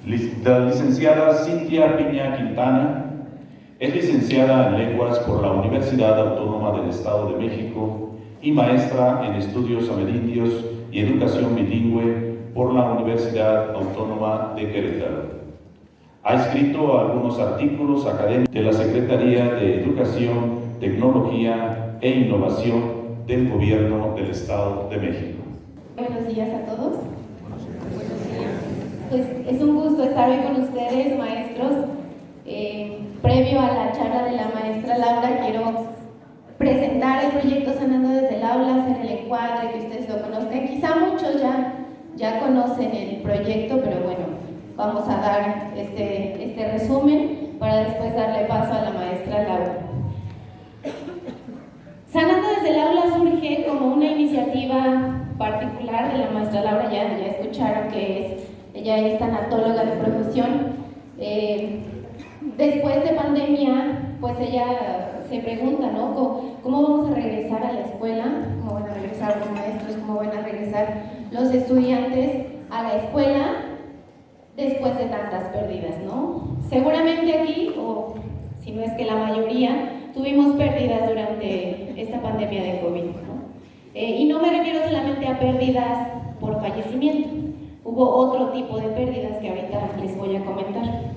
La licenciada Cintia Piña Quintana es licenciada en Lenguas por la Universidad Autónoma del Estado de México y maestra en Estudios Amerindios y Educación Bilingüe por la Universidad Autónoma de Querétaro. Ha escrito algunos artículos académicos de la Secretaría de Educación, Tecnología e Innovación del Gobierno del Estado de México. Buenos días a todos. Pues es un gusto estar hoy con ustedes, maestros. Previo a la charla de la maestra Laura, quiero presentar el proyecto Sanando desde el Aula, hacer el encuadre, que ustedes lo conozcan. Quizá muchos ya conocen el proyecto, pero bueno, vamos a dar este resumen para después darle paso a la maestra Laura. Sanando desde el Aula surge como una iniciativa particular de la maestra Laura, ya escucharon que ella es tanatóloga de profesión. Después de pandemia, pues ella se pregunta, ¿no? ¿Cómo vamos a regresar a la escuela? ¿Cómo van a regresar los maestros? ¿Cómo van a regresar los estudiantes a la escuela después de tantas pérdidas, ¿no? Seguramente aquí, o si no es que la mayoría, tuvimos pérdidas durante esta pandemia de COVID, ¿no? Y no me refiero solamente a pérdidas por fallecimiento. Hubo otro tipo de pérdidas que ahorita les voy a comentar.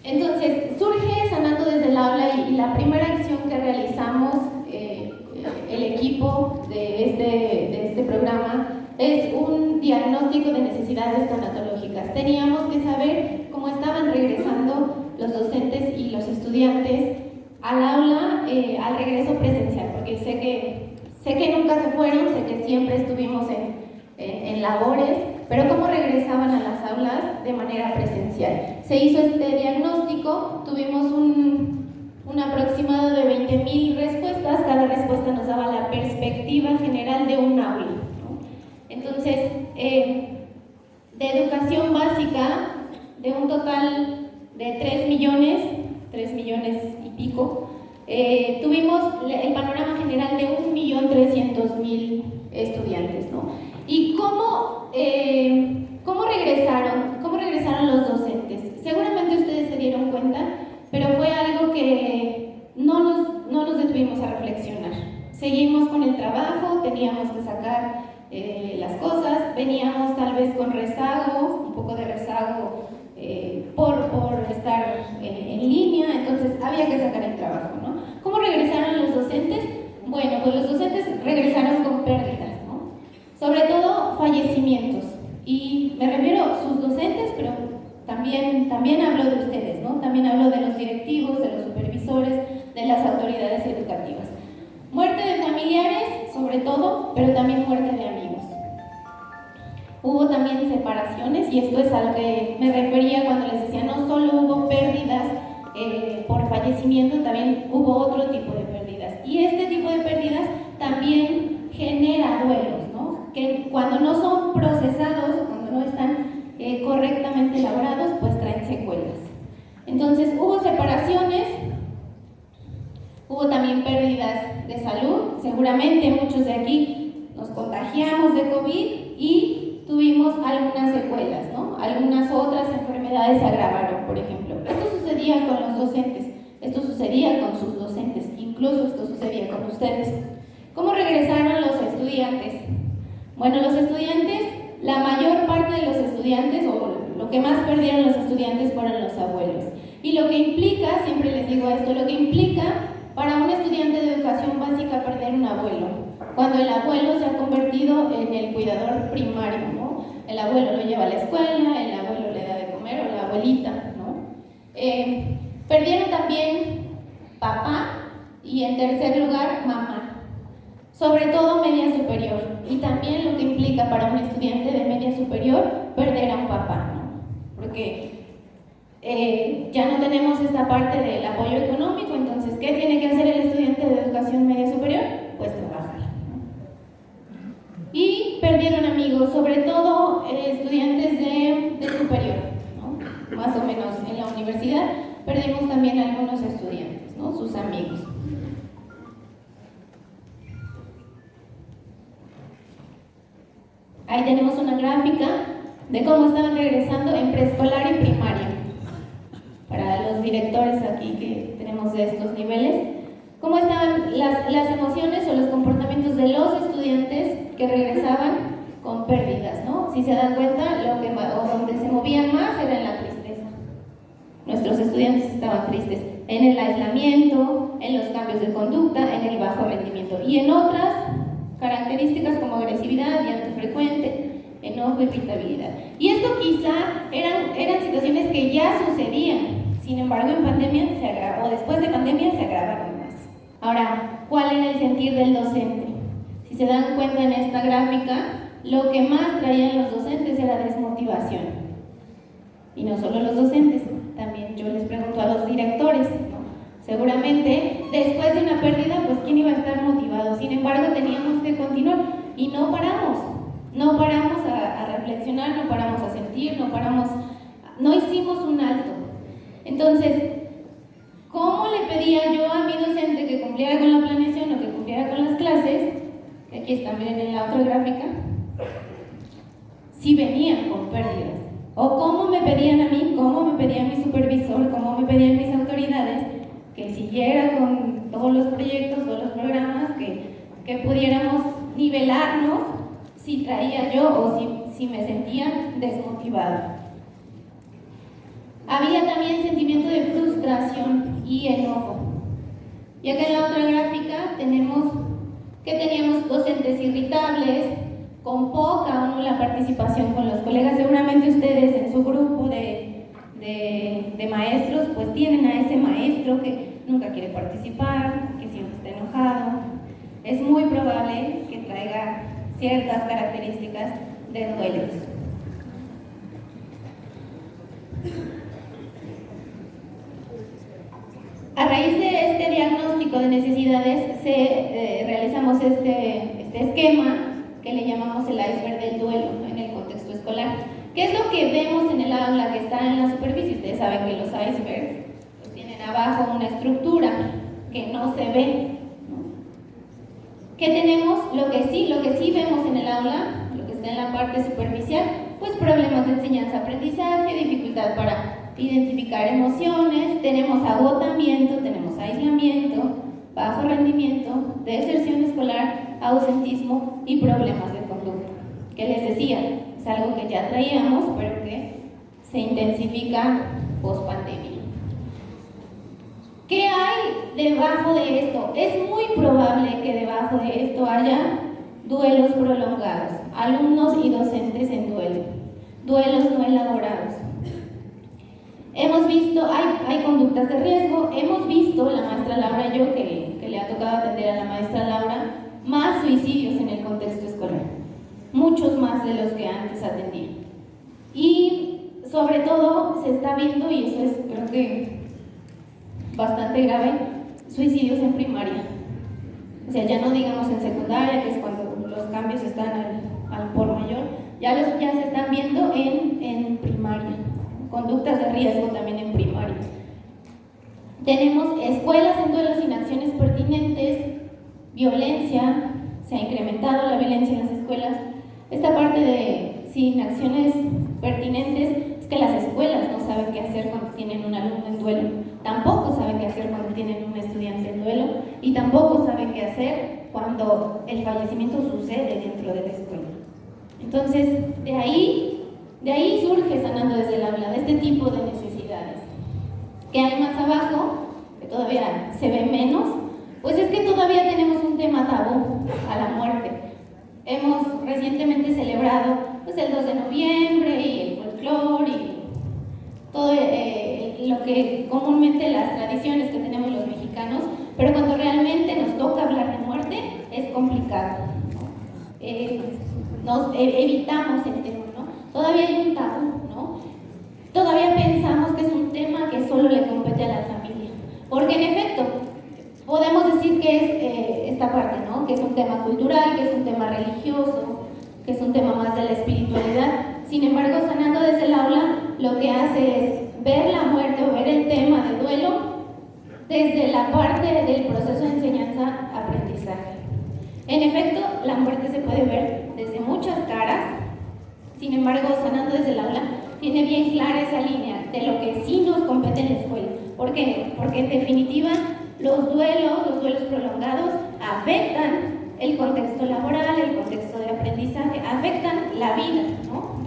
Entonces, surge Sanando desde el Aula y la primera acción que realizamos, el equipo de este programa, es un diagnóstico de necesidades tanatológicas. Teníamos que saber cómo estaban regresando los docentes y los estudiantes al aula al regreso presencial, porque sé que nunca se fueron, sé que siempre estuvimos en labores, pero cómo regresaban a las aulas de manera presencial. Se hizo este diagnóstico, tuvimos un aproximado de 20,000 respuestas, cada respuesta nos daba la perspectiva general de un aula, ¿no? Entonces, de educación básica, de un total de 3 millones y pico, tuvimos el panorama general de 1.300.000 estudiantes, ¿no? ¿Y cómo regresaron los docentes? Seguramente ustedes se dieron cuenta, pero fue algo que no nos detuvimos a reflexionar. Seguimos con el trabajo, teníamos que sacar las cosas, veníamos tal vez con rezago, un poco de rezago por estar en línea, entonces había que sacar el trabajo, ¿no? ¿Cómo regresaron los docentes? Bueno, pues los docentes regresaron con pérdidas, ¿no? Sobre todo fallecimientos, y me refiero a sus docentes, pero también hablo de ustedes, ¿no? También hablo de los directivos, de los supervisores, de las autoridades educativas. Muerte de familiares, sobre todo, pero también muerte de amigos. Hubo también separaciones, y esto es a lo que me refería cuando les decía, no solo hubo pérdidas por fallecimiento, también hubo otro tipo de pérdidas. Y este tipo de pérdidas también genera duelos, ¿no? Que cuando no son procesados, cuando no están correctamente elaborados, pues traen secuelas. Entonces, hubo separaciones, hubo también pérdidas de salud. Seguramente muchos de aquí nos contagiamos de COVID y tuvimos algunas secuelas, ¿no? Algunas otras enfermedades se agravaron, por ejemplo. Esto sucedía con los docentes, esto sucedía con sus docentes, incluso esto sucedía con ustedes. ¿Cómo regresaron los estudiantes? Bueno, los estudiantes, la mayor parte de los estudiantes, o lo que más perdieron los estudiantes, fueron los abuelos. Y lo que implica, siempre les digo esto, lo que implica para un estudiante de educación básica perder un abuelo, cuando el abuelo se ha convertido en el cuidador primario, ¿no? El abuelo lo lleva a la escuela, el abuelo le da de comer, o la abuelita, ¿no? Perdieron también papá y, en tercer lugar, mamá. Sobre todo media superior, y también lo que implica para un estudiante de media superior perder a un papá, ¿no? Porque ya no tenemos esta parte del apoyo económico, entonces, ¿qué tiene que hacer el estudiante de educación media superior? Pues trabajar, ¿no? Y perdieron amigos, sobre todo estudiantes de superior, ¿no? Más o menos en la universidad perdimos también algunos estudiantes, ¿no? Sus amigos. Ahí tenemos una gráfica de cómo estaban regresando en preescolar y primaria. Para los directores aquí que tenemos de estos niveles, cómo estaban las emociones o los comportamientos de los estudiantes que regresaban con pérdidas, ¿no? Si se dan cuenta, donde se movían más era en la tristeza. Nuestros estudiantes estaban tristes en el aislamiento, en los cambios de conducta, en el bajo rendimiento y en otras características como agresividad, llanto frecuente, enojo, irritabilidad. Y esto quizá eran situaciones que ya sucedían, sin embargo en pandemia se agravó, o después de pandemia se agravaron más. Ahora, ¿cuál era el sentir del docente? Si se dan cuenta en esta gráfica, lo que más traían los docentes era desmotivación. Y no solo los docentes, también yo les pregunto a los directores, ¿no? Seguramente después de una pérdida, pues ¿quién iba a estar motivado? Sin embargo, teníamos que continuar y no paramos a reflexionar, no paramos a sentir, no hicimos un alto. Entonces, ¿cómo le pedía yo a mi docente que cumpliera con la planeación o que cumpliera con las clases? Que aquí están, miren en la otra gráfica, si venían con pérdidas. O cómo me pedían a mí, cómo me pedía mi supervisor, cómo me pedían mis autoridades que siguiera con todos los proyectos, todos los programas, que pudiéramos nivelarnos si traía yo o si me sentía desmotivada. Había también sentimiento de frustración y enojo. Y acá en la otra gráfica tenemos que teníamos docentes irritables, con poca o nula participación con los colegas. Seguramente ustedes en su grupo de maestros pues tienen a ese maestro que nunca quiere participar, que siempre está enojado. Es muy probable que traiga ciertas características de duelos. A raíz de este diagnóstico de necesidades realizamos este esquema que le llamamos el iceberg del duelo en el contexto escolar. ¿Qué es lo que vemos en el aula que está en la superficie? Ustedes saben que los icebergs pues, tienen abajo una estructura que no se ve, ¿no? ¿Qué tenemos? Lo que sí vemos en el aula, lo que está en la parte superficial, pues problemas de enseñanza-aprendizaje, dificultad para identificar emociones, tenemos agotamiento, tenemos aislamiento, bajo rendimiento, deserción escolar, ausentismo y problemas de conducta. Que les decía, es algo que ya traíamos, pero que se intensifica post-pandemia. ¿Qué hay debajo de esto? Es muy probable que debajo de esto haya duelos prolongados, alumnos y docentes en duelo, duelos no elaborados. Hemos visto, hay conductas de riesgo, hemos visto, la maestra Laura y yo, que le ha tocado atender a la maestra Laura, más suicidios en el contexto escolar, muchos más de los que antes atendía. Y sobre todo se está viendo, y eso es creo que bastante grave, suicidios en primaria. O sea, ya no digamos en secundaria, que es cuando los cambios están al por mayor, ya se están viendo en primaria. Conductas de riesgo también en primaria. Tenemos escuelas en duelo sin acciones pertinentes, violencia, se ha incrementado la violencia en las escuelas. Esta parte de sin acciones pertinentes es que las escuelas no saben qué hacer cuando tienen un alumno en duelo, tampoco saben qué hacer cuando tienen un estudiante en duelo y tampoco saben qué hacer cuando el fallecimiento sucede dentro de la escuela. Entonces, de ahí surge Sanando desde el aula, de este tipo de necesidades. ¿Qué hay más abajo? Que todavía se ve menos, pues es que todavía tenemos un tema tabú a la muerte. Hemos recientemente celebrado pues, el 2 de noviembre y el folclore y todo lo que comúnmente las tradiciones que tenemos los mexicanos, pero cuando realmente nos toca hablar de muerte es complicado, ¿no? Evitamos el tema, ¿no? Todavía hay un tabú, ¿no? Todavía pensamos que es un tema que solo le compete a la familia, porque en efecto podemos decir que es esta parte, ¿no? Que es un tema cultural, que es un tema religioso, que es un tema más de la espiritualidad. Sin embargo, Sanando desde el aula lo que hace es ver la muerte o ver el tema de duelo desde la parte del proceso de enseñanza-aprendizaje. En efecto, la muerte se puede ver desde muchas caras, Sin embargo, Sanando desde el Aula tiene bien clara esa línea de lo que sí nos compete en la escuela. ¿Por qué? Porque en definitiva los duelos prolongados afectan el contexto laboral, el contexto de aprendizaje, afectan la vida, ¿no?,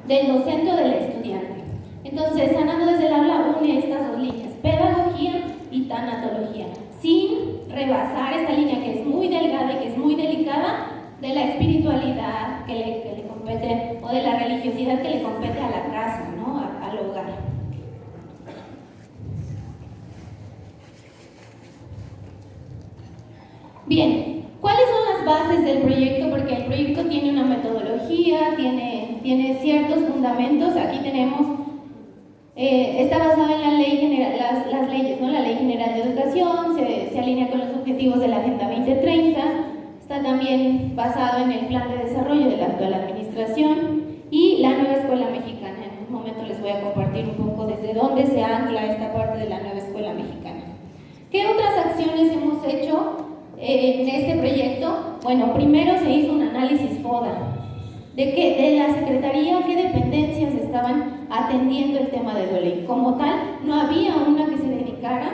del docente o del estudiante. Entonces, Sanando desde el Aula une estas dos líneas, pedagogía y tanatología, sin rebasar esta línea que es muy delgada y que es muy delicada de la espiritualidad que le compete, o de la religiosidad que le compete a la casa, ¿no?, al hogar. Bien, ¿cuáles son las bases del proyecto? Porque el proyecto tiene una metodología, tiene ciertos fundamentos. Aquí tenemos, está basado en la ley general, las leyes, ¿no? La Ley General de Educación, se alinea con los objetivos de la Agenda 2030, está también basado en el Plan de Desarrollo de la actual administración y la Nueva Escuela Mexicana. En un momento les voy a compartir un poco desde dónde se ancla esta parte de la Nueva Escuela Mexicana. ¿Qué otras acciones hemos hecho en este proyecto? Bueno, primero se hizo un análisis FODA de la Secretaría, qué dependencias estaban atendiendo el tema de duelo, y como tal no había una que se dedicara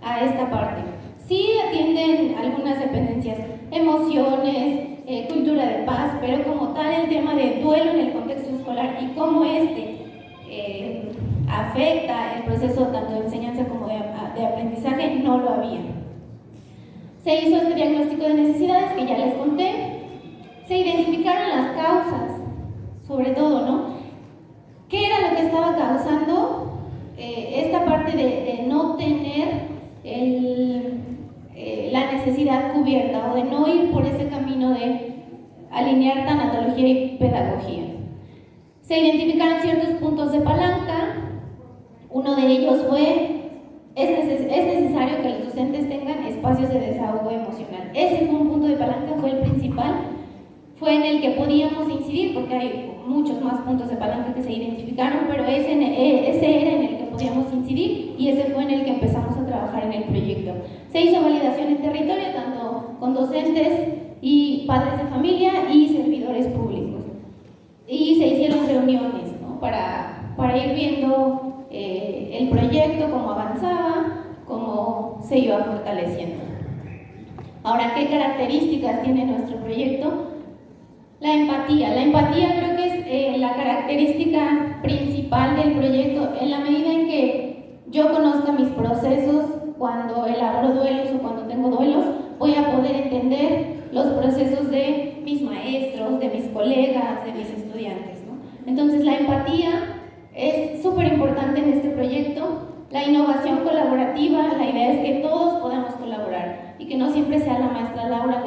a esta parte. Sí atienden algunas dependencias, emociones, cultura de paz, pero como tal el tema de duelo en el contexto escolar y cómo afecta el proceso tanto de enseñanza como de aprendizaje, no lo había. Se hizo este diagnóstico de necesidades que ya les conté, se identificaron las causas, sobre todo, ¿no? ¿Qué era lo que estaba causando esta parte de no tener la necesidad cubierta, o de no ir por ese camino de alinear tanatología y pedagogía? Se identificaron ciertos puntos de palanca. Uno de ellos fue: es necesario que los docentes tengan espacios de desahogo emocional. Ese fue un punto de palanca, fue el principal, fue en el que podíamos incidir, porque hay muchos más puntos de palanca que se identificaron, pero ese era en el que podíamos incidir, y ese fue en el que empezamos a trabajar en el proyecto. Se hizo validación en territorio, tanto con docentes y padres de familia y servidores públicos, y se hicieron reuniones, ¿no?, para ir viendo el proyecto, cómo avanzaba, cómo se iba fortaleciendo. Ahora, ¿qué características tiene nuestro proyecto? La empatía. La empatía creo que es la característica principal del proyecto. En la medida en que yo conozca mis procesos cuando elaboro duelos o cuando tengo duelos, voy a poder entender los procesos de mis maestros, de mis colegas, de mis estudiantes, ¿no? Entonces, la empatía es súper importante en este proyecto. La innovación colaborativa, la idea es que todos podamos colaborar y que no siempre sea la maestra Laura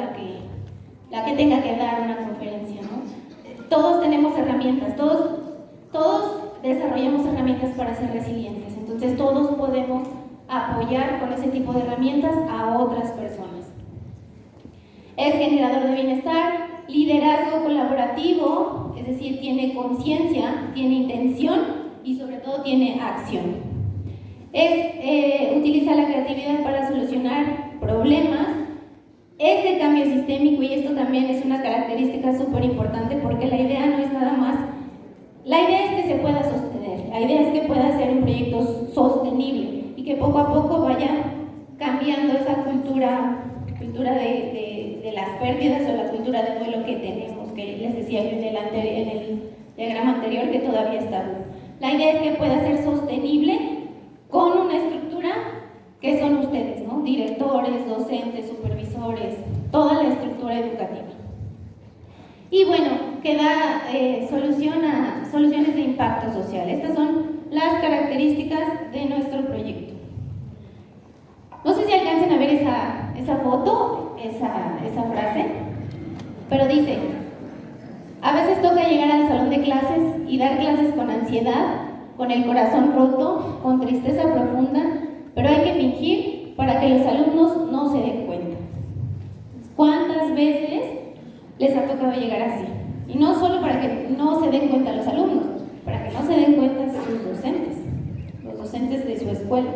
la que tenga que dar una conferencia, ¿no? Todos tenemos herramientas, todos desarrollamos herramientas para ser resilientes, entonces todos podemos apoyar con ese tipo de herramientas a otras personas. Es generador de bienestar, liderazgo colaborativo, es decir, tiene conciencia, tiene intención y sobre todo tiene acción. Utiliza la creatividad para solucionar problemas, es de cambio sistémico, y esto también es una característica súper importante, porque la idea no es nada más, la idea es que se pueda sostener, la idea es que pueda ser un proyecto sostenible y que poco a poco vaya cambiando esa cultura de las pérdidas, o la cultura de duelo que tenemos, que les decía yo en el diagrama anterior, que todavía está duro. La idea es que pueda ser sostenible con una estructura que son ustedes, ¿no? Directores, docentes, supervisores, toda la estructura educativa. Y bueno, que da soluciones de impacto social. Estas son las características de nuestro proyecto. No sé si alcancen a ver esa foto, esa frase, pero dice: a veces toca llegar al salón de clases y dar clases con ansiedad, con el corazón roto, con tristeza profunda, pero hay que fingir para que los alumnos no se den cuenta. ¿Cuántas veces les ha tocado llegar así? Y no solo para que no se den cuenta los alumnos, para que no se den cuenta sus docentes, los docentes de su escuela.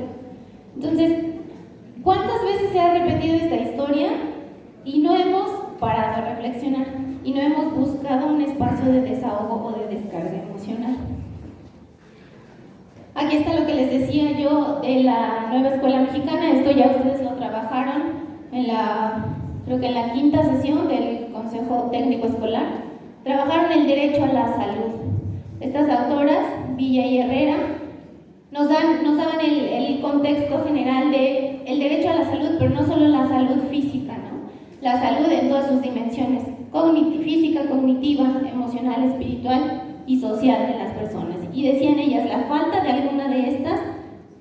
Entonces, ¿cuántas veces se ha repetido esta historia y no hemos parado a reflexionar reflexionar y no hemos buscado un espacio de desahogo o de descarga emocional. Aquí está lo que les decía yo de la nueva escuela mexicana. Esto ya ustedes lo trabajaron creo que en la quinta sesión del Consejo Técnico Escolar. Trabajaron el derecho a la salud. Estas autoras, Villa y Herrera, nos daban el contexto general de el derecho a la salud, pero no solo la salud física, ¿no? La salud en todas sus dimensiones, física, cognitiva, emocional, espiritual y social de las personas. Y decían ellas, la falta de alguna de estas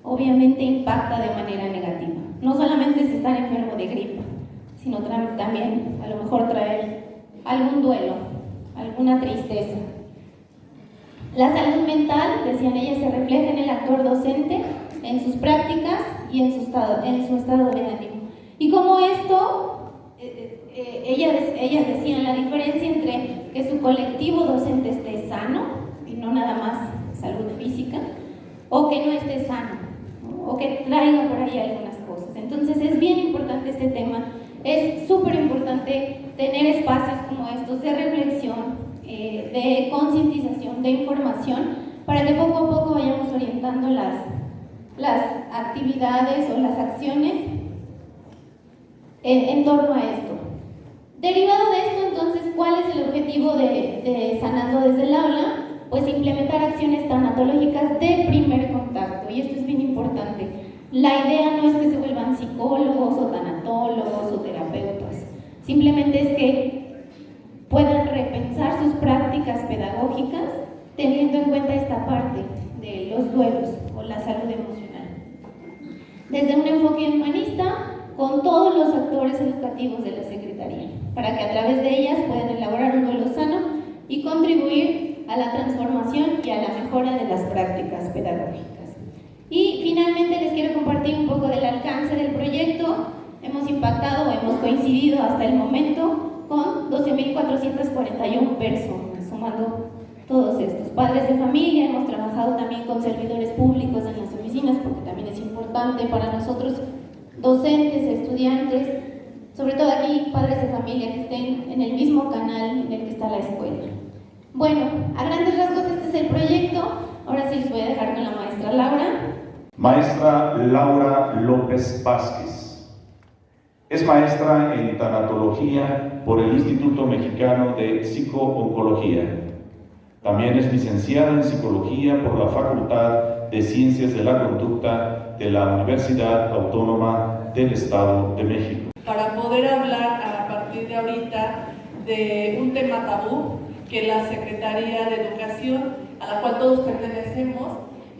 obviamente impacta de manera negativa. No solamente es estar enfermo de gripa, sino también a lo mejor traer algún duelo, alguna tristeza. La salud mental, decían ellas, se refleja en el actor docente, en sus prácticas y en su estado de ánimo. Y como esto, ellas decían la diferencia entre que su colectivo docente esté sano, y no nada más salud física, o que no esté sano, ¿no? O que traiga por ahí algunas cosas. Entonces es bien importante este tema, es súper importante tener espacios como estos de reflexión, de concientización, de información, para que poco a poco vayamos orientando las actividades o las acciones en torno a esto. Derivado de esto, entonces, ¿cuál es el objetivo de Sanando desde el aula? Pues implementar acciones tanatológicas de primer contacto, y esto es bien importante. La idea no es que se vuelvan psicólogos o tanatólogos o terapeutas, simplemente es que puedan repensar sus prácticas pedagógicas teniendo en cuenta esta parte de los duelos o la salud emocional. Desde un enfoque humanista, con todos los actores educativos de la Secretaría, para que a través de ellas puedan elaborar un duelo sano y contribuir a la transformación y a la mejora de las prácticas pedagógicas. Y finalmente les quiero compartir un poco del alcance del proyecto. Hemos impactado o hemos coincidido hasta el momento con 12.441 personas, sumando todos estos padres de familia. Hemos trabajado también con servidores públicos en las oficinas, porque también es importante para nosotros, docentes, estudiantes, sobre todo aquí padres de familia que estén en el mismo canal en el que está la escuela. Bueno, a grandes rasgos este es el proyecto. Ahora sí les voy a dejar con la maestra Laura. Maestra Laura López Vázquez. Es maestra en tanatología por el Instituto Mexicano de Psico-Oncología. También es licenciada en psicología por la Facultad de Ciencias de la Conducta de la Universidad Autónoma del Estado de México. Para poder hablar a partir de ahorita de un tema tabú que la Secretaría de Educación, a la cual todos pertenecemos,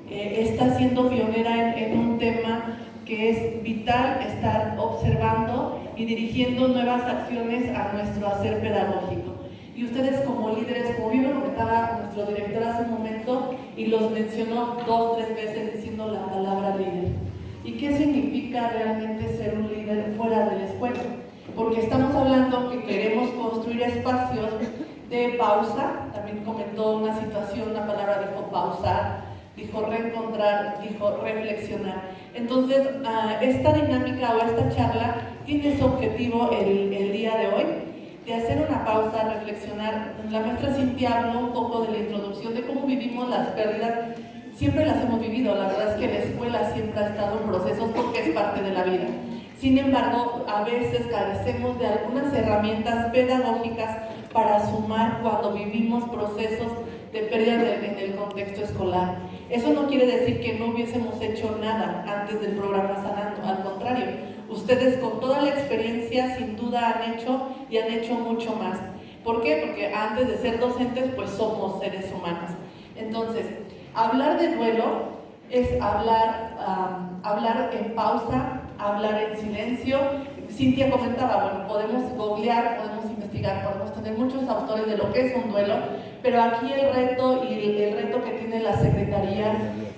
está siendo pionera en un tema que es vital estar observando y dirigiendo nuevas acciones a nuestro hacer pedagógico. Y ustedes como líderes, como bien lo comentaba nuestro director hace un momento, y los mencionó 2 o 3 veces diciendo la palabra líder. ¿Y qué significa realmente ser un líder fuera de la escuela? Porque estamos hablando que queremos construir espacios de pausa. También comentó una situación, una palabra dijo pausar, dijo reencontrar, dijo reflexionar. Entonces, esta dinámica o esta charla tiene ese objetivo el día de hoy, de hacer una pausa, reflexionar. La maestra Cintia habló un poco de la introducción, de cómo vivimos las pérdidas. Siempre las hemos vivido, la verdad es que la escuela siempre ha estado en procesos porque es parte de la vida. Sin embargo, a veces carecemos de algunas herramientas pedagógicas para sumar cuando vivimos procesos de pérdida en el contexto escolar. Eso no quiere decir que no hubiésemos hecho nada antes del programa Sanando, al contrario, ustedes con toda la experiencia sin duda han hecho y han hecho mucho más. ¿Por qué? Porque antes de ser docentes pues somos seres humanos. Entonces, hablar de duelo es hablar en pausa, hablar en silencio. Cintia comentaba, bueno, podemos googlear, podemos investigar, podemos tener muchos autores de lo que es un duelo, pero aquí el reto que tiene la Secretaría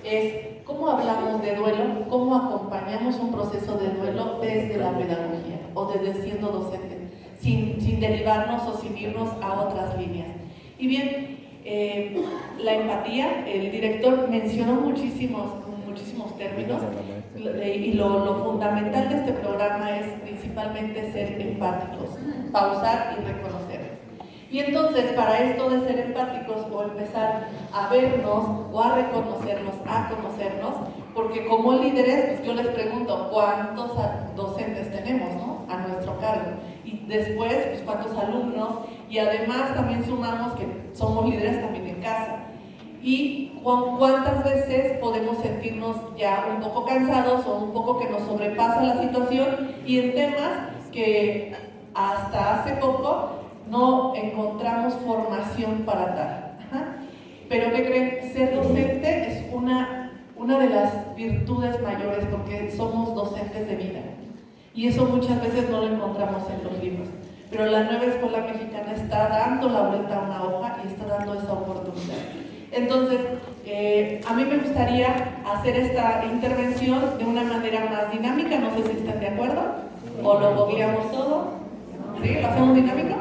es cómo hablamos de duelo, cómo acompañamos un proceso de duelo desde la pedagogía o desde siendo docentes, sin derivarnos o sin irnos a otras líneas. Y bien, la empatía, el director mencionó muchísimos términos, y lo fundamental de este programa es principalmente ser empáticos, pausar y reconocer. Y entonces, para esto de ser empáticos o empezar a vernos o a reconocernos, a conocernos, porque como líderes, pues yo les pregunto, ¿cuántos docentes tenemos, ¿no?, a nuestro cargo? Y después, pues cuántos alumnos, y además también sumamos que somos líderes también en casa. Y cuántas veces podemos sentirnos ya un poco cansados o un poco que nos sobrepasa la situación, y en temas que hasta hace poco no encontramos formación para dar. Pero ¿qué creen? Ser docente es una de las virtudes mayores, porque somos docentes de vida. Y eso muchas veces no lo encontramos en los libros. Pero la nueva escuela mexicana está dando la vuelta a una hoja y está dando esa oportunidad. Entonces, a mí me gustaría hacer esta intervención de una manera más dinámica. No sé si están de acuerdo o lo googleamos todo. ¿Sí? ¿Lo hacemos dinámico?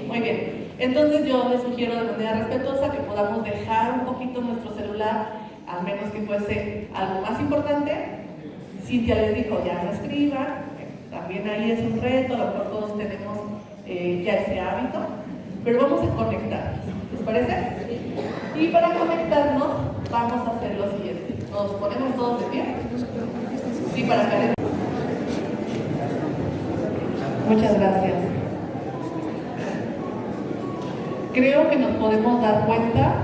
Muy bien. Entonces yo les sugiero de manera respetuosa que podamos dejar un poquito nuestro celular, al menos que fuese algo más importante. Cintia les dijo, ya no escriban, también ahí es un reto, a lo mejor todos tenemos ya ese hábito, pero vamos a conectarnos, ¿les parece? Y para conectarnos vamos a hacer lo siguiente. Nos ponemos todos de pie. Sí, para calentar. Muchas gracias. Creo que nos podemos dar cuenta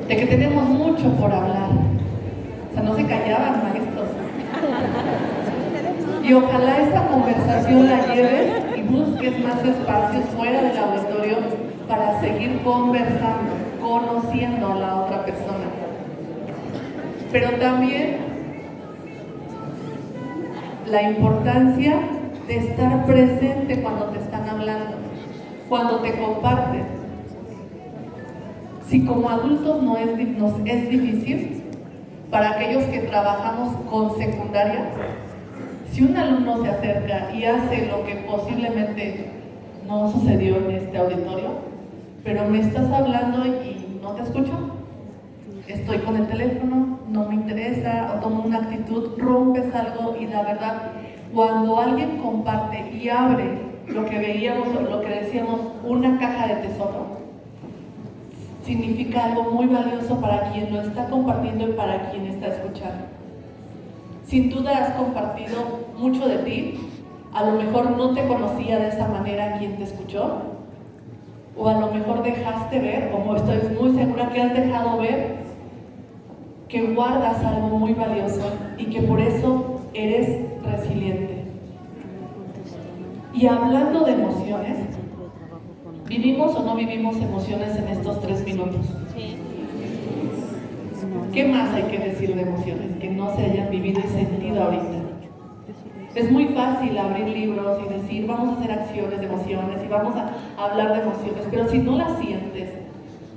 de que tenemos mucho por hablar. O sea, no se callaban, maestros. Y ojalá esa conversación la lleves y busques más espacios fuera del auditorio para seguir conversando, conociendo a la otra persona. Pero también la importancia de estar presente cuando te están hablando, cuando te comparten. Si como adultos nos es difícil, para aquellos que trabajamos con secundaria, si un alumno se acerca y hace lo que posiblemente no sucedió en este auditorio, pero me estás hablando y no te escucho, estoy con el teléfono, no me interesa, o tomo una actitud, rompes algo. Y la verdad, cuando alguien comparte y abre lo que veíamos o lo que decíamos, una caja de tesoro, significa algo muy valioso para quien lo está compartiendo y para quien está escuchando. Sin duda has compartido mucho de ti. A lo mejor no te conocía de esa manera quien te escuchó, o a lo mejor dejaste ver, como estoy muy segura que has dejado ver, que guardas algo muy valioso y que por eso eres resiliente. Y hablando de emociones, ¿vivimos o no vivimos emociones en estos 3 minutos? ¿Qué más hay que decir de emociones que no se hayan vivido y sentido ahorita? Es muy fácil abrir libros y decir, vamos a hacer acciones de emociones y vamos a hablar de emociones, pero si no las sientes,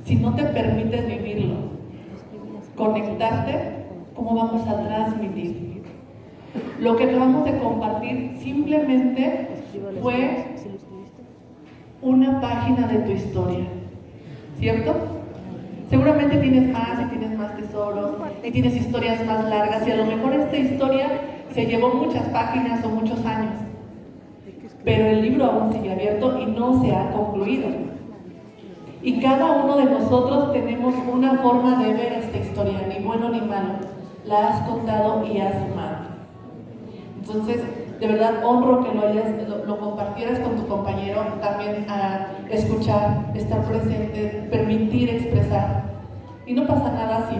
si no te permites vivirlo, conectarte, ¿cómo vamos a transmitir? Lo que acabamos de compartir simplemente fue una página de tu historia, ¿cierto? Seguramente tienes más tesoros, y tienes historias más largas, y a lo mejor esta historia se llevó muchas páginas o muchos años, pero el libro aún sigue abierto y no se ha concluido. Y cada uno de nosotros tenemos una forma de ver esta historia, ni bueno ni malo. La has contado y has sumado. Entonces, de verdad, honro que lo compartieras con tu compañero, también a escuchar, estar presente, permitir expresar. Y no pasa nada si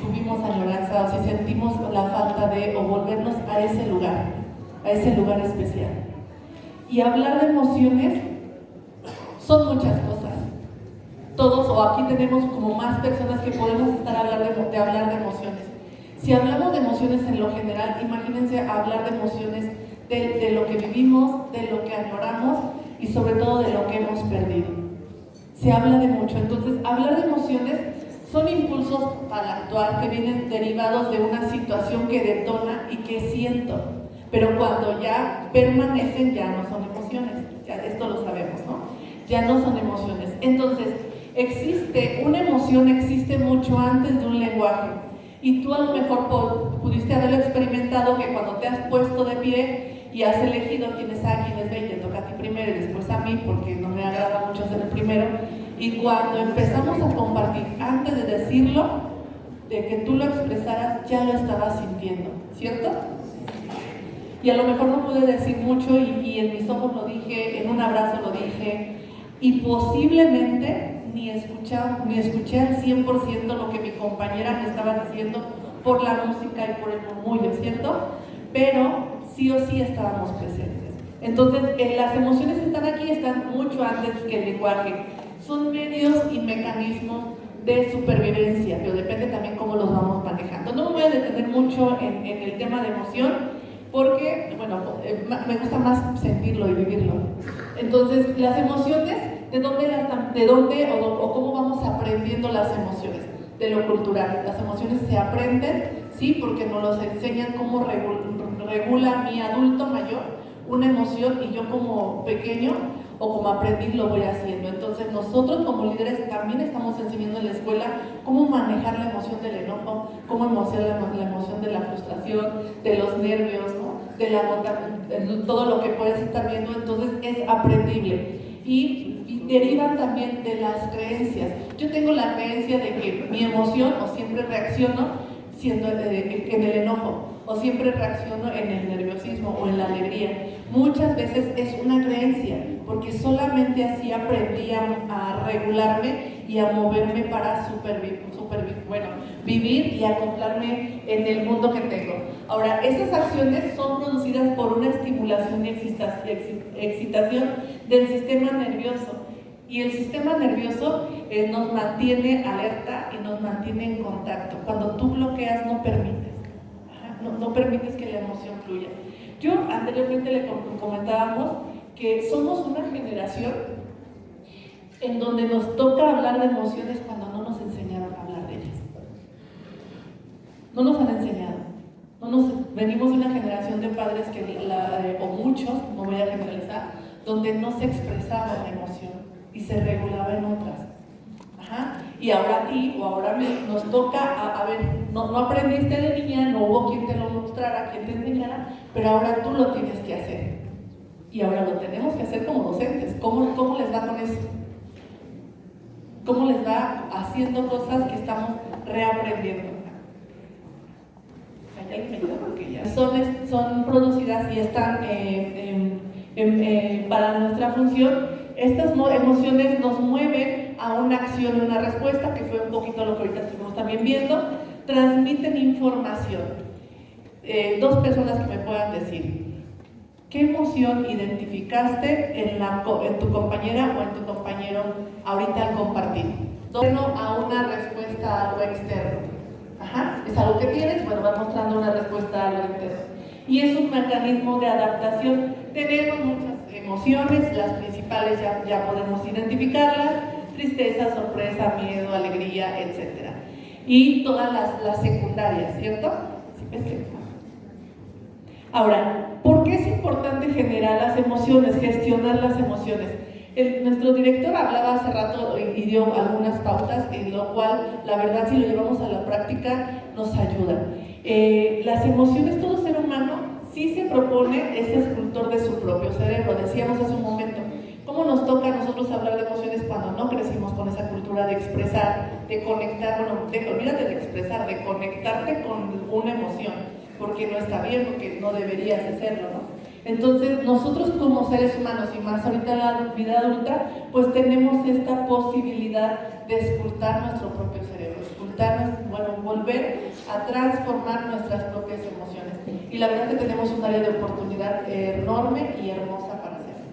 tuvimos añoranza o si sentimos la falta de, o volvernos a ese lugar especial. Y hablar de emociones son muchas cosas. Todos, o aquí tenemos como más personas que podemos estar hablando de hablar de emociones. Si hablamos de emociones en lo general, imagínense hablar de emociones de lo que vivimos, de lo que añoramos y sobre todo de lo que hemos perdido. Se habla de mucho. Entonces, hablar de emociones son impulsos al actuar que vienen derivados de una situación que detona y que siento, pero cuando ya permanecen ya no son emociones. Ya esto lo sabemos, ¿no? Ya no son emociones. Entonces, una emoción existe mucho antes de un lenguaje. Y tú a lo mejor pudiste haberlo experimentado, que cuando te has puesto de pie y has elegido quién es A, quién es B, y te toca a ti primero y después a mí, porque no me agrada mucho muchos en el primero, y cuando empezamos a compartir, antes de decirlo, de que tú lo expresaras, ya lo estabas sintiendo, ¿cierto? Y a lo mejor no pude decir mucho y en mis ojos lo dije, en un abrazo lo dije, y posiblemente ni escuché al 100% lo que mi compañera me estaba diciendo por la música y por el murmullo, ¿cierto? Pero sí o sí estábamos presentes. Entonces, las emociones están aquí, están mucho antes que el lenguaje. Son medios y mecanismos de supervivencia, pero depende también cómo los vamos manejando. No me voy a detener mucho en el tema de emoción, porque, bueno, me gusta más sentirlo y vivirlo. Entonces, las emociones, ¿de dónde o cómo vamos aprendiendo las emociones? De lo cultural. Las emociones se aprenden, sí, porque nos los enseñan cómo regula mi adulto mayor una emoción y yo como pequeño o como aprendiz lo voy haciendo. Entonces nosotros como líderes también estamos enseñando en la escuela cómo manejar la emoción del enojo, cómo manejar la emoción de la frustración, de los nervios, ¿no? De todo lo que puedes estar viendo. Entonces es aprendible y derivan también de las creencias. Yo tengo la creencia de que mi emoción o siempre reacciono siendo en el enojo, o siempre reacciono en el nerviosismo o en la alegría. Muchas veces es una creencia, porque así aprendí a regularme y a moverme para vivir y acoplarme en el mundo que tengo. Ahora, esas acciones son producidas por una estimulación y excitación del sistema nervioso. Y el sistema nervioso nos mantiene alerta y nos mantiene en contacto. Cuando tú bloqueas, no permites. No permites que la emoción fluya. Yo anteriormente le comentábamos que somos una generación en donde nos toca hablar de emociones cuando no nos enseñaron a hablar de ellas. No nos han enseñado. Venimos de una generación de padres o muchos, no voy a generalizar, donde no se expresaba la emoción y se regulaba en otras. Y ahora a ti o ahora a mí nos toca, a ver, no aprendiste de niña, no hubo quien te lo mostrara, quien te enseñara, pero ahora tú lo tienes que hacer. Y ahora lo tenemos que hacer como docentes. ¿Cómo les va con eso? ¿Cómo les va haciendo cosas que estamos reaprendiendo? ¿Hay alguien me ayuda? Porque ya son producidas y están para nuestra función. Estas emociones nos mueven a una acción y una respuesta, que fue un poquito lo que ahorita estuvimos también viendo. Transmiten información. Dos personas que me puedan decir, ¿qué emoción identificaste en tu compañera o en tu compañero ahorita al compartir? A una respuesta a algo externo. Es algo que tienes, bueno, va mostrando una respuesta a algo externo. Y es un mecanismo de adaptación. Tenemos muchas emociones, las principales ya podemos identificarlas: tristeza, sorpresa, miedo, alegría, etc. Y todas las secundarias, ¿cierto? ¿Sí? Ahora, ¿por qué es importante generar las emociones, gestionar las emociones? Nuestro director hablaba hace rato y dio algunas pautas, en lo cual, la verdad, si lo llevamos a la práctica, nos ayuda. Las emociones, todo ser humano sí se propone, es escultor de su propio cerebro. Decíamos hace un momento, ¿cómo nos toca a nosotros hablar de emociones cuando no crecimos con esa cultura de expresar, de conectar? Olvídate de expresar, de conectarte con una emoción, porque no está bien, porque no deberías hacerlo, ¿no? Entonces, nosotros como seres humanos, y más ahorita en la vida adulta, pues tenemos esta posibilidad de escultar nuestro propio cerebro, volver a transformar nuestras propias emociones. Y la verdad que tenemos un área de oportunidad enorme y hermosa para hacerlo.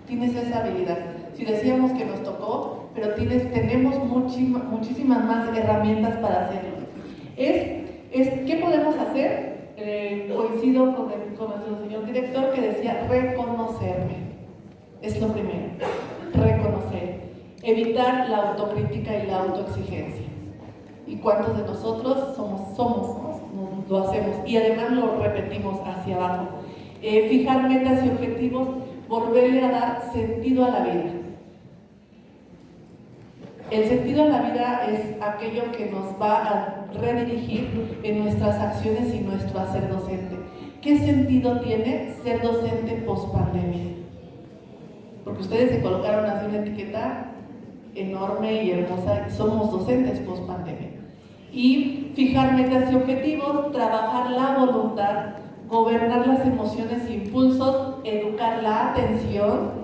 Tienes esa habilidad. Si decíamos que nos tocó, pero tenemos muchísimas más herramientas para hacerlo. ¿Qué podemos hacer? Coincido con nuestro señor director que decía reconocerme. Es lo primero, reconocer. Evitar la autocrítica y la autoexigencia. ¿Y cuántos de nosotros lo hacemos? Y además lo repetimos hacia abajo. Fijar metas y objetivos, volverle a dar sentido a la vida. El sentido a la vida es aquello que nos va a redirigir en nuestras acciones y nuestro hacer docente. ¿Qué sentido tiene ser docente post-pandemia? porque ustedes se colocaron así una etiqueta enorme y hermosa, somos docentes post pandemia. Y fijar metas y objetivos, trabajar la voluntad, gobernar las emociones e impulsos, educar la atención.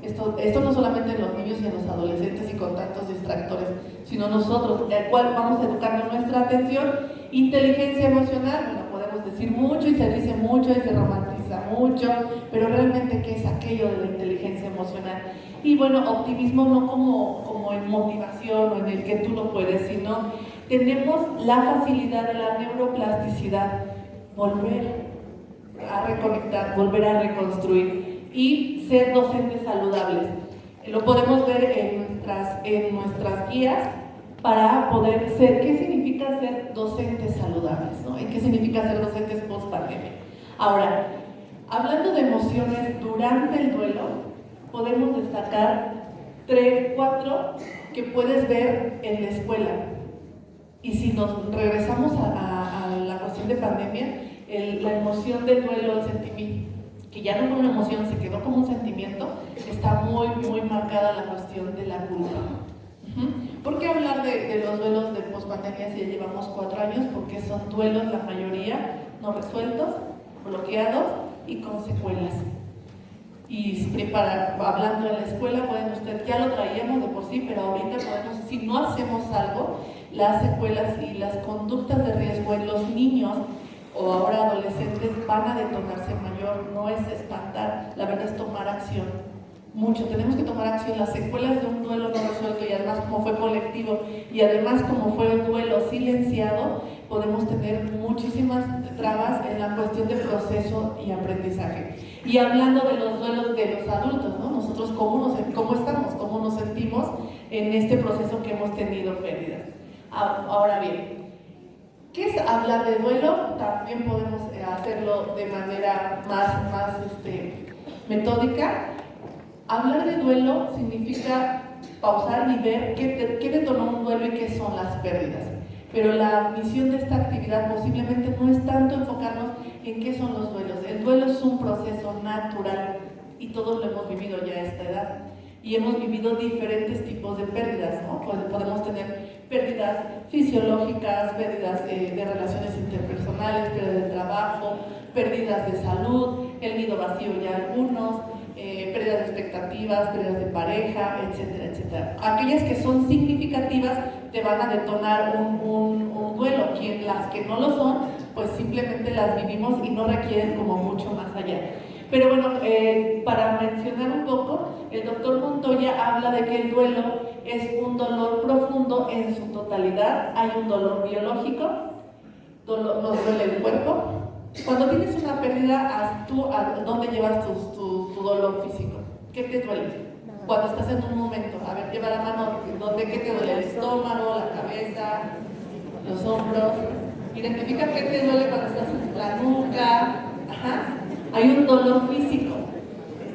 Esto no solamente en los niños y en los adolescentes y con tantos distractores, sino nosotros, el cual vamos educando nuestra atención. Inteligencia emocional, bueno, podemos decir mucho y se dice mucho y se romantiza mucho, pero realmente ¿qué es aquello de la inteligencia emocional? Y bueno, optimismo no como en motivación o en el que tú lo puedes, sino tenemos la facilidad de la neuroplasticidad, volver a reconectar, volver a reconstruir y ser docentes saludables. Lo podemos ver en nuestras guías para poder ser, ¿qué significa ser docentes saludables? ¿No? ¿Y qué significa ser docentes post pandemia? Ahora, hablando de emociones durante el duelo, podemos destacar 3, 4 que puedes ver en la escuela. Y si nos regresamos a la cuestión de pandemia, la emoción del duelo, el sentimiento, que ya no fue una emoción, se quedó como un sentimiento, está muy, muy marcada la cuestión de la culpa. ¿Por qué hablar de los duelos de pospandemia si ya llevamos 4 años? Porque son duelos, la mayoría, no resueltos, bloqueados y con secuelas. Y hablando de la escuela, pueden ustedes, ya lo traíamos de por sí, pero ahorita podemos, si no hacemos algo, las secuelas y las conductas de riesgo en los niños o ahora adolescentes van a detonarse mayor. No es espantar, la verdad es tomar acción. Mucho, tenemos que tomar acción. Las secuelas de un duelo no resuelto y además como fue colectivo y además como fue un duelo silenciado, podemos tener muchísimas trabas en la cuestión de proceso y aprendizaje. Y hablando de los duelos de los adultos, ¿no? Nosotros cómo estamos, cómo nos sentimos en este proceso que hemos tenido pérdidas. Ahora bien, ¿qué es hablar de duelo? También podemos hacerlo de manera más metódica. Hablar de duelo significa pausar y ver qué detonó un duelo y qué son las pérdidas. Pero la misión de esta actividad posiblemente no es tanto enfocarnos en qué son los duelos. El duelo es un proceso natural y todos lo hemos vivido ya a esta edad. Y hemos vivido diferentes tipos de pérdidas, ¿no? Podemos tener pérdidas fisiológicas, pérdidas de relaciones interpersonales, pérdidas de trabajo, pérdidas de salud, el nido vacío ya algunos, pérdidas de expectativas, pérdidas de pareja, etcétera, etcétera. Aquellas que son significativas te van a detonar un duelo. Las que no lo son, pues simplemente las vivimos y no requieren como mucho más allá. Pero bueno, para mencionar un poco, el doctor Montoya habla de que el duelo es un dolor profundo en su totalidad. Hay un dolor biológico, nos duele el cuerpo. Cuando tienes una pérdida, ¿a dónde llevas tu dolor físico? ¿Qué te duele? Cuando estás en un momento, a ver, lleva la mano, ¿qué te duele? El estómago, la cabeza, los hombros. Identifica qué te duele cuando estás en la nuca. Ajá. Hay un dolor físico,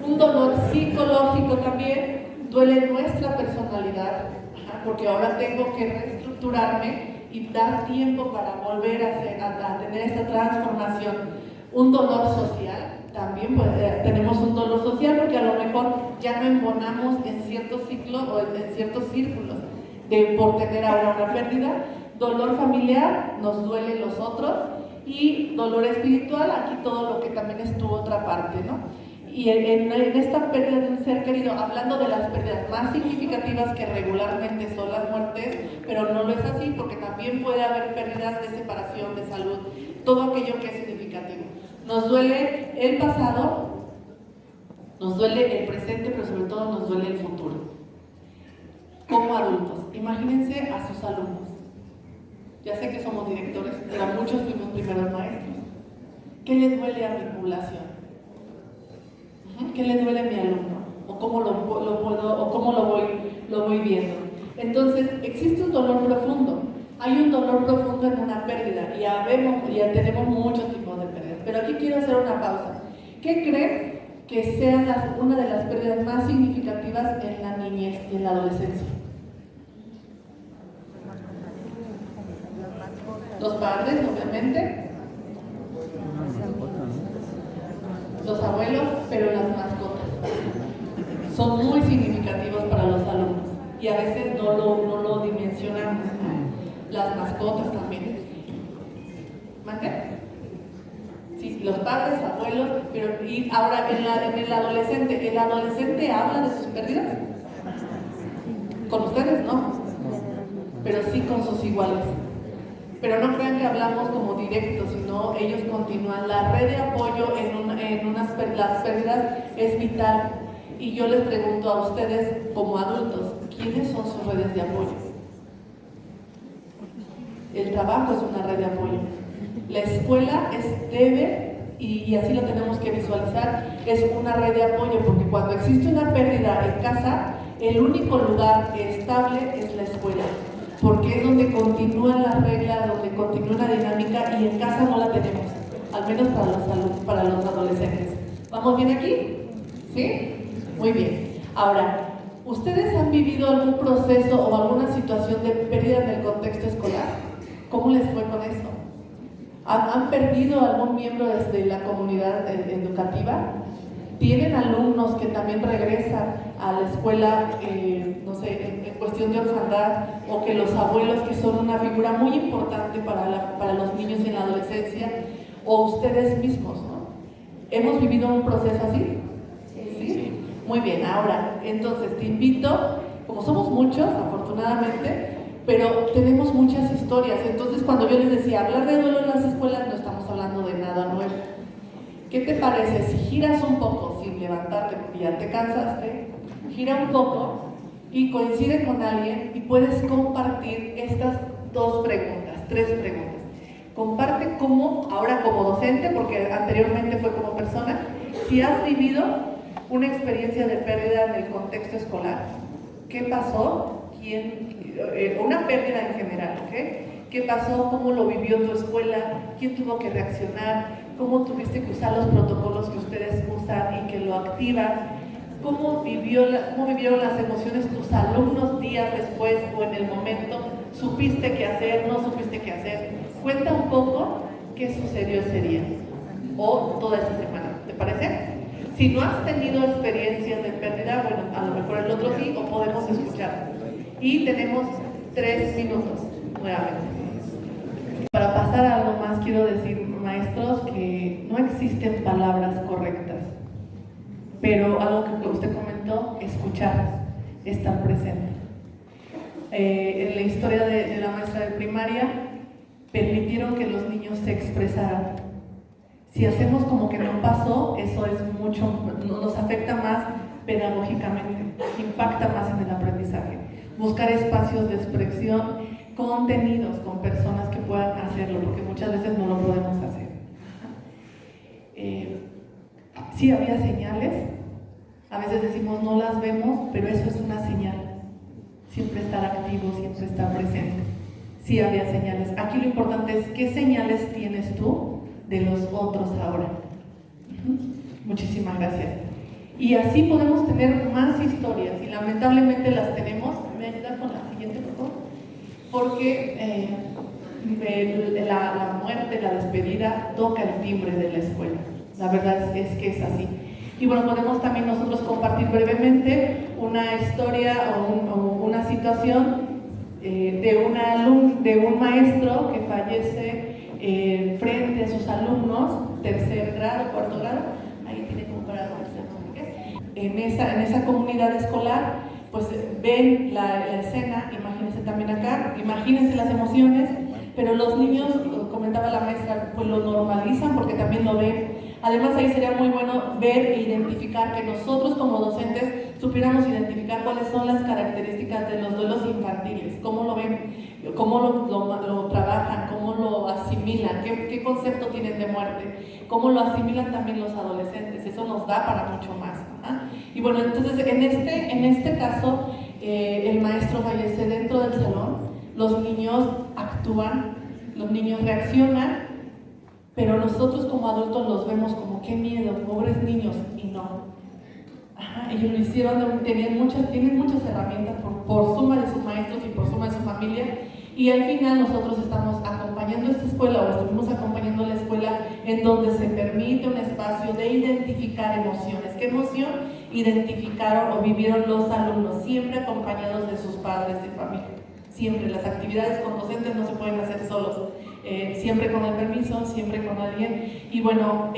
un dolor psicológico también, duele nuestra personalidad, porque ahora tengo que reestructurarme y dar tiempo para volver a tener esta transformación. Un dolor social, también tenemos un dolor social porque a lo mejor ya no embonamos en ciertos ciclos o en ciertos círculos por tener ahora una pérdida. Dolor familiar, nos duelen los otros. Y dolor espiritual, aquí todo lo que también es tu otra parte, ¿no? Y en esta pérdida de un ser querido, hablando de las pérdidas más significativas que regularmente son las muertes, pero no lo es así porque también puede haber pérdidas de separación, de salud, todo aquello que es significativo. Nos duele el pasado, nos duele el presente, pero sobre todo nos duele el futuro. Como adultos, imagínense a sus alumnos. Ya sé que somos directores, pero muchos fuimos primeros maestros. ¿Qué les duele a mi población? ¿Qué le duele a mi alumno? ¿O cómo lo voy viendo? Entonces, existe un dolor profundo. Hay un dolor profundo en una pérdida y ya tenemos muchos tipos de pérdidas. Pero aquí quiero hacer una pausa. ¿Qué creen que sea una de las pérdidas más significativas en la niñez y en la adolescencia? Los padres, obviamente, los abuelos, pero las mascotas. Son significativos para los alumnos y a veces no lo dimensionamos. Las mascotas también. ¿Mande? Sí, los padres, abuelos, pero y ahora en el adolescente habla de sus pérdidas. Con ustedes no, pero sí con sus iguales. Pero no crean que hablamos como directos, sino ellos continúan. La red de apoyo las pérdidas es vital. Y yo les pregunto a ustedes como adultos, ¿quiénes son sus redes de apoyo? El trabajo es una red de apoyo. La escuela debe, y así lo tenemos que visualizar, es una red de apoyo, porque cuando existe una pérdida en casa, el único lugar estable es la escuela, porque es donde continúan las reglas, donde continúa la dinámica, y en casa no la tenemos, al menos para los adolescentes. ¿Vamos bien aquí? ¿Sí? Muy bien. Ahora, ¿ustedes han vivido algún proceso o alguna situación de pérdida en el contexto escolar? ¿Cómo les fue con eso? ¿Han perdido algún miembro de la comunidad educativa? ¿Tienen alumnos que también regresan a la escuela, no sé, en cuestión de orfandad, o que los abuelos, que son una figura muy importante para los niños en la adolescencia, o ustedes mismos, ¿no? ¿Hemos vivido un proceso así? ¿Sí? Muy bien, ahora, entonces te invito, como somos muchos, afortunadamente, pero tenemos muchas historias. Entonces, cuando yo les decía, hablar de duelo en las escuelas, no estamos hablando de nada nuevo. ¿Qué te parece si giras un poco, sin levantarte porque ya te cansaste, gira un poco y coincide con alguien y puedes compartir estas tres preguntas? Comparte cómo, ahora como docente, porque anteriormente fue como persona, si has vivido una experiencia de pérdida en el contexto escolar. ¿Qué pasó? Una pérdida en general, ¿ok? ¿Qué pasó? ¿Cómo lo vivió tu escuela? ¿Quién tuvo que reaccionar? ¿Cómo tuviste que usar los protocolos que ustedes usan y que lo activan? ¿Cómo vivieron las emociones tus alumnos días después o en el momento? ¿Supiste qué hacer? ¿No supiste qué hacer? Cuenta un poco qué sucedió ese día o toda esa semana, ¿te parece? Si no has tenido experiencias de pérdida, bueno, a lo mejor el otro sí, o podemos escuchar. Y tenemos 3 minutos nuevamente. Para pasar a algo más, quiero decir, maestros, que no existen palabras correctas, pero algo que usted comentó, escuchar, estar presente. En la historia de la maestra de primaria, permitieron que los niños se expresaran. Si hacemos como que no pasó, eso es nos afecta más pedagógicamente, impacta más en el aprendizaje. Buscar espacios de expresión, contenidos con personas que puedan hacerlo, porque muchas veces no lo podemos hacer. Sí había señales, a veces decimos no las vemos, pero eso es una señal. Siempre estar activo, siempre estar presente. Sí había señales. Aquí lo importante es qué señales tienes tú de los otros ahora. Muchísimas gracias. Y así podemos tener más historias, y lamentablemente las tenemos. ¿Me ayuda con la siguiente, por favor? Porque la muerte, la despedida, toca el timbre de la escuela. La verdad es que es así. Y bueno, podemos también nosotros compartir brevemente una historia o una situación de un maestro que fallece frente a sus alumnos, tercer grado, cuarto grado. Ahí tiene como para en esa comunidad escolar, pues ven la escena, imagínense también acá, imagínense las emociones, pero los niños, comentaba la maestra, pues lo normalizan porque también lo ven. Además, ahí sería muy bueno ver e identificar, que nosotros como docentes supiéramos identificar cuáles son las características de los duelos infantiles, cómo lo ven, cómo lo trabajan, cómo lo asimilan, qué concepto tienen de muerte, cómo lo asimilan también los adolescentes. Eso nos da para mucho más. Y bueno, entonces en este caso, el maestro fallece dentro del salón, los niños actúan, los niños reaccionan, pero nosotros como adultos los vemos como qué miedo, pobres niños, y no. Ellos lo hicieron, tienen muchas herramientas por suma de sus maestros y por suma de su familia, y al final nosotros estamos acompañando esta escuela, o estuvimos acompañando la escuela en donde se permite un espacio de identificar emociones. ¿Qué emoción? identificaron o vivieron los alumnos, siempre acompañados de sus padres de familia. Siempre, las actividades con docentes no se pueden hacer solos, siempre con el permiso, siempre con alguien. Y bueno,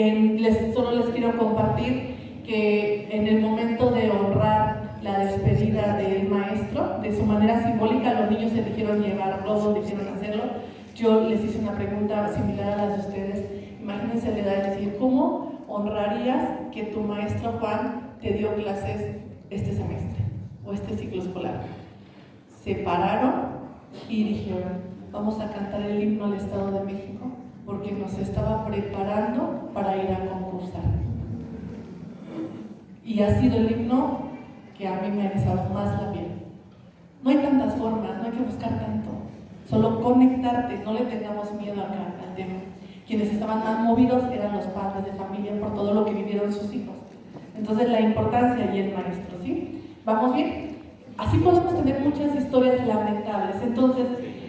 solo les quiero compartir que en el momento de honrar la despedida del maestro, de su manera simbólica, los niños eligieron llevar globos, eligieron hacerlo. Yo les hice una pregunta similar a las de ustedes. Imagínense la edad de decir, ¿cómo honrarías que tu maestro Juan te dio clases este semestre o este ciclo escolar? Se pararon y dijeron, vamos a cantar el himno al Estado de México porque nos estaba preparando para ir a concursar. Y ha sido el himno que a mí me ha erizado más la piel. No hay tantas formas, no hay que buscar tanto. Solo conectarte, no le tengamos miedo acá al tema. Quienes estaban más movidos eran los padres de familia por todo lo que vivieron sus hijos. Entonces la importancia y el maestro, ¿sí? ¿Vamos bien? Así podemos tener muchas historias lamentables. Entonces,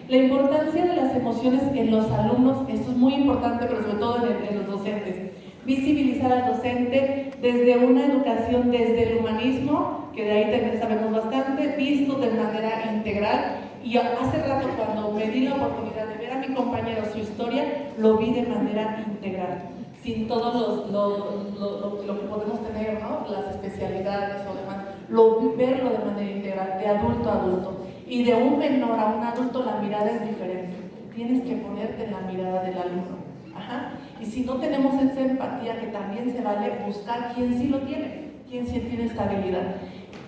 la importancia de las emociones en los alumnos, esto es muy importante, pero sobre todo en los docentes. Visibilizar al docente desde una educación, desde el humanismo, que de ahí también sabemos bastante, visto de manera integral. Y hace rato, cuando me di la oportunidad de ver a mi compañero su historia, lo vi de manera integral, sin todo lo que podemos tener, ¿no? Las especialidades o demás, verlo de manera integral, de adulto a adulto. Y de un menor a un adulto la mirada es diferente. Tienes que ponerte en la mirada del alumno. Ajá. Y si no tenemos esa empatía, que también se vale buscar quién sí lo tiene, quién sí tiene estabilidad.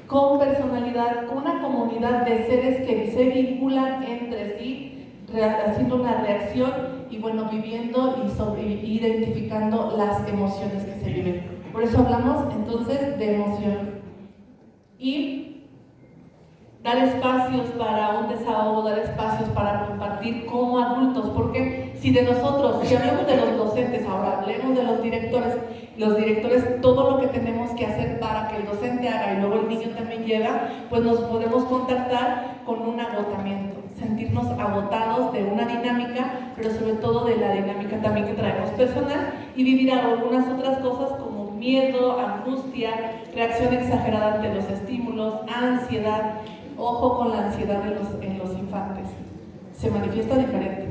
Con personalidad, con una comunidad de seres que se vinculan entre sí, haciendo una reacción y bueno, viviendo y identificando las emociones que se viven. Por eso hablamos entonces de emoción. Y dar espacios para un desahogo, dar espacios para compartir como adultos, porque si de nosotros, si hablamos de los docentes, ahora hablemos de los directores, todo lo que tenemos que hacer para que el docente haga y luego el niño también llega, pues nos podemos contactar con un agotamiento, sentirnos agotados de una dinámica, pero sobre todo de la dinámica también que traemos personal y vivir algunas otras cosas como miedo, angustia, reacción exagerada ante los estímulos, ansiedad. Ojo con la ansiedad en los infantes, se manifiesta diferente,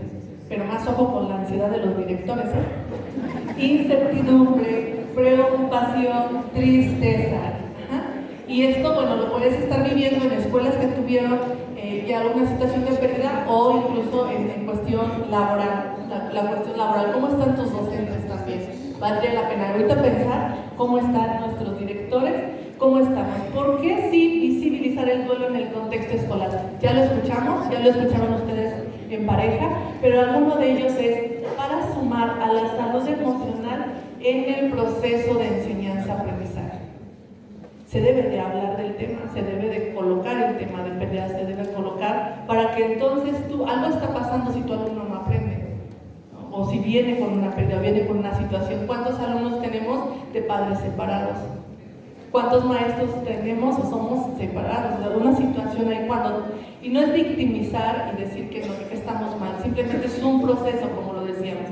pero más ojo con la ansiedad de los directores, Incertidumbre, preocupación, tristeza. Ajá. Y esto, bueno, lo puedes estar viviendo en escuelas que tuvieron ya alguna situación de pérdida o incluso en cuestión laboral, la cuestión laboral. ¿Cómo están tus docentes también? Valdría la pena ahorita pensar cómo están nuestros directores, cómo estamos. ¿Por qué sí visibilizar el duelo en el contexto escolar? Ya lo escuchamos, ya lo escucharon ustedes en pareja, pero alguno de ellos es para sumar a la salud emocional en el proceso de enseñanza-aprendizaje. Se debe de hablar del tema, se debe de colocar el tema de pérdida, se debe colocar para que entonces algo está pasando si tu alumno no aprende. O si viene con una pérdida, viene con una situación. ¿Cuántos alumnos tenemos de padres separados? ¿Cuántos maestros tenemos o somos separados? De alguna situación ahí y no es victimizar y decir que estamos mal, simplemente es un proceso, como lo decíamos.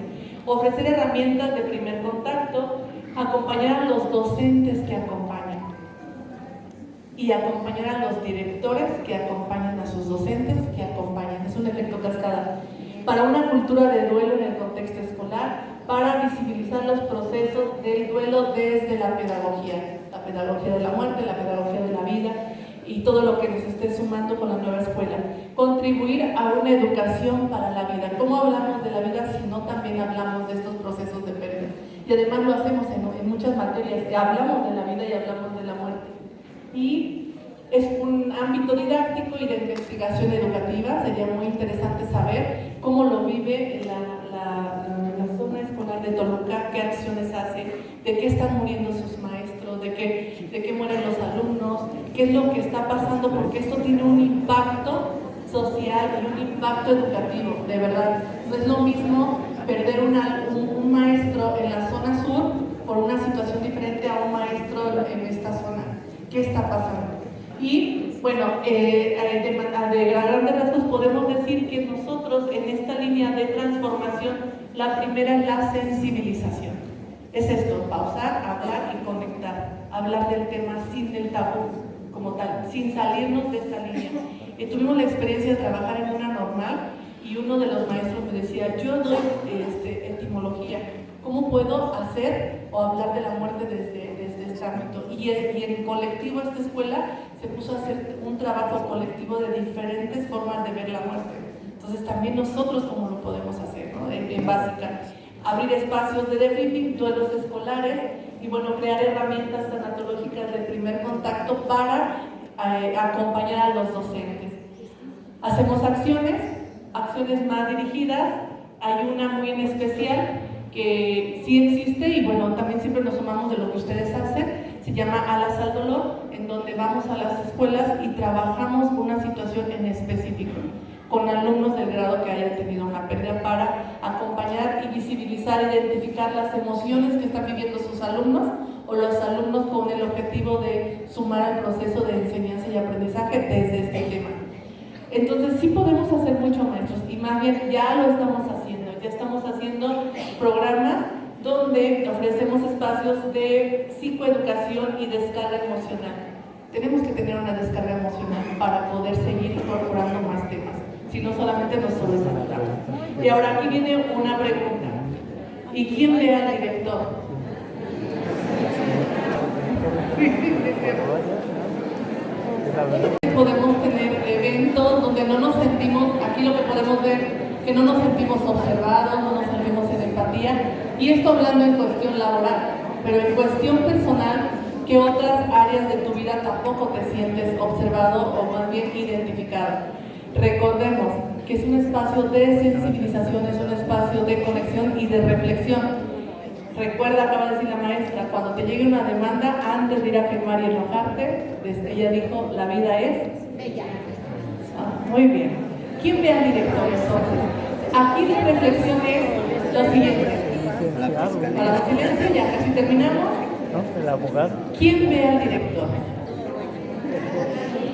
Ofrecer herramientas de primer contacto, acompañar a los docentes que acompañan y acompañar a los directores que acompañan a sus docentes que acompañan. Es un efecto cascada. Para una cultura de duelo en el contexto escolar, para visibilizar los procesos del duelo desde la pedagogía de la muerte, la pedagogía de la vida y todo lo que nos esté sumando con la nueva escuela. Contribuir a una educación para la vida. ¿Cómo hablamos de la vida si no también hablamos de estos procesos de pérdida? Y además lo hacemos en muchas materias, hablamos de la vida y hablamos de la muerte. Y es un ámbito didáctico y de investigación educativa. Sería muy interesante saber cómo lo vive la zona escolar de Toluca, qué acciones hace, de qué están muriendo sus maestros, de qué mueren los alumnos, qué es lo que está pasando, porque esto tiene un impacto social y un impacto educativo, de verdad. No es lo mismo perder un maestro en la zona sur por una situación diferente a un maestro en esta zona. ¿Qué está pasando? Y bueno, de grandes rasgos podemos decir que nosotros en esta línea de transformación, la primera es la sensibilización. Es esto, pausar, hablar y conectar. hablar del tema sin el tabú como tal, sin salirnos de esta línea. Tuvimos la experiencia de trabajar en una normal y uno de los maestros me decía, yo doy etimología, ¿cómo puedo hacer o hablar de la muerte desde este ámbito? Y en colectivo esta escuela se puso a hacer un trabajo colectivo de diferentes formas de ver la muerte. Entonces también nosotros cómo lo podemos hacer, ¿no? En básica, abrir espacios de debriefing, duelos escolares y bueno, crear herramientas tanatológicas de primer contacto para acompañar a los docentes. Hacemos acciones más dirigidas, hay una muy en especial que sí existe y bueno, también siempre nos sumamos de lo que ustedes hacen, se llama Alas al Dolor, en donde vamos a las escuelas y trabajamos una situación en específico con alumnos del grado que hayan tenido una pérdida para acompañar y visibilizar, identificar las emociones que están viviendo sus alumnos o los alumnos con el objetivo de sumar al proceso de enseñanza y aprendizaje desde este tema. Entonces sí podemos hacer mucho, maestros, y más bien ya lo estamos haciendo programas donde ofrecemos espacios de psicoeducación y descarga emocional. Tenemos que tener una descarga emocional para poder seguir incorporando más temas, si no solamente nos sobresaltamos. Y ahora aquí viene una pregunta. ¿Y quién ve al director? Podemos tener eventos donde no nos sentimos, aquí lo que podemos ver, que no nos sentimos observados, no nos sentimos en empatía, y esto hablando en cuestión laboral, pero en cuestión personal, ¿qué otras áreas de tu vida tampoco te sientes observado o más bien identificado? Recordemos que es un espacio de sensibilización, es un espacio de conexión y de reflexión. Recuerda, acaba de decir la maestra, cuando te llegue una demanda, antes de ir a firmar y enojarte, ella dijo, la vida es bella. Muy bien. ¿Quién ve al director entonces? Aquí la reflexión es lo siguiente. Para el silencio, ya casi terminamos. El abogado. ¿Quién ve al director?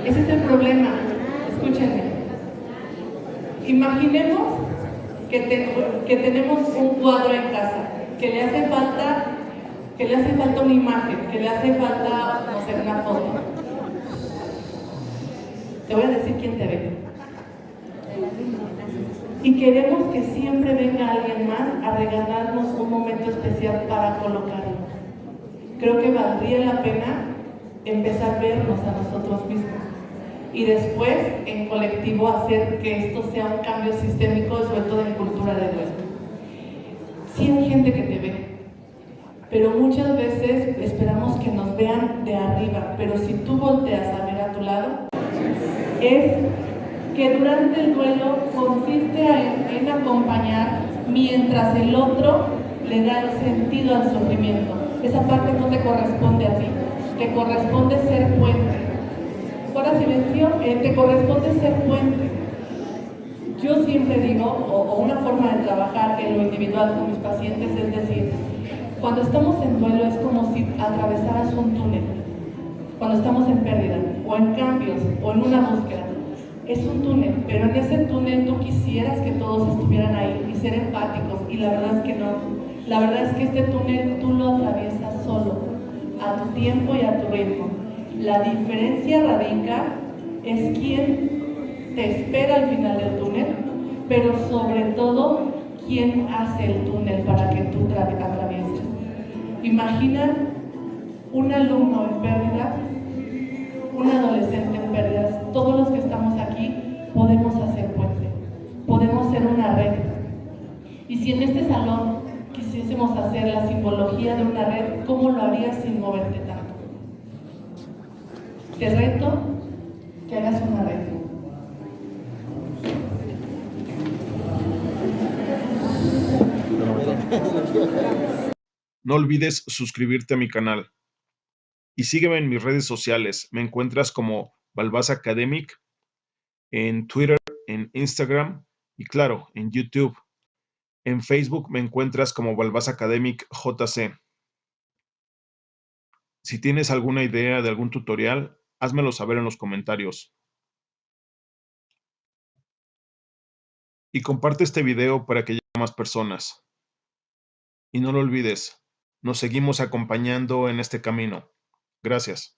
Ese es el problema. Escúchenme. Imaginemos que tenemos un cuadro en casa, que le hace falta una imagen, que le hace falta, no sé, una foto. Te voy a decir quién te ve. Y queremos que siempre venga alguien más a regalarnos un momento especial para colocarlo. Creo que valdría la pena empezar a vernos a nosotros mismos y después en colectivo hacer que esto sea un cambio sistémico, sobre todo en cultura de duelo. Sí hay gente que te ve, pero muchas veces esperamos que nos vean de arriba, pero si tú volteas a ver a tu lado, es que durante el duelo consiste en acompañar mientras el otro le da el sentido al sufrimiento. Esa parte no te corresponde a ti, te corresponde ser puente. Fuera silencio, te corresponde ser puente. Yo siempre digo, o una forma de trabajar en lo individual con mis pacientes es decir, cuando estamos en duelo es como si atravesaras un túnel. Cuando estamos en pérdida, o en cambios, o en una búsqueda. Es un túnel, pero en ese túnel tú quisieras que todos estuvieran ahí y ser empáticos, y la verdad es que no. La verdad es que este túnel tú lo atraviesas solo, a tu tiempo y a tu ritmo. La diferencia radica es quién te espera al final del túnel, pero sobre todo quién hace el túnel para que tú atravieses. Imagina un alumno en pérdida, un adolescente en pérdidas. Todos los que estamos aquí podemos hacer puente, podemos ser una red. Y si en este salón quisiésemos hacer la simbología de una red, ¿cómo lo harías sin moverte tanto? Te reto que hagas una red. No olvides suscribirte a mi canal y sígueme en mis redes sociales. Me encuentras como Balbás Academic en Twitter, en Instagram y claro, en YouTube. En Facebook me encuentras como Balbás Academic JC. Si tienes alguna idea de algún tutorial, házmelo saber en los comentarios. Y comparte este video para que llegue a más personas. Y no lo olvides, nos seguimos acompañando en este camino. Gracias.